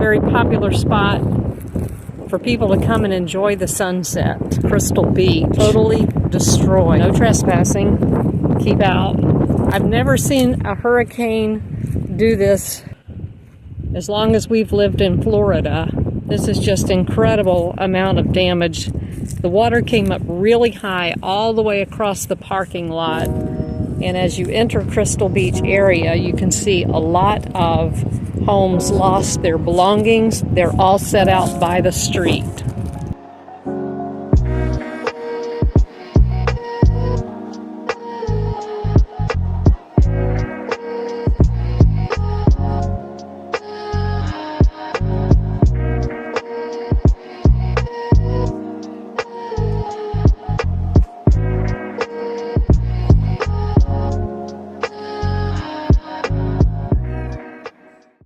Very popular spot for people to come and enjoy the sunset. Crystal Beach, totally destroyed. No trespassing. Keep out. I've never seen a hurricane do this as long as we've lived in Florida. This is just incredible amount of damage. The water came up really high all the way across the parking lot. And as you enter Crystal Beach area, you can see a lot of homes lost their belongings. They're all set out by the street.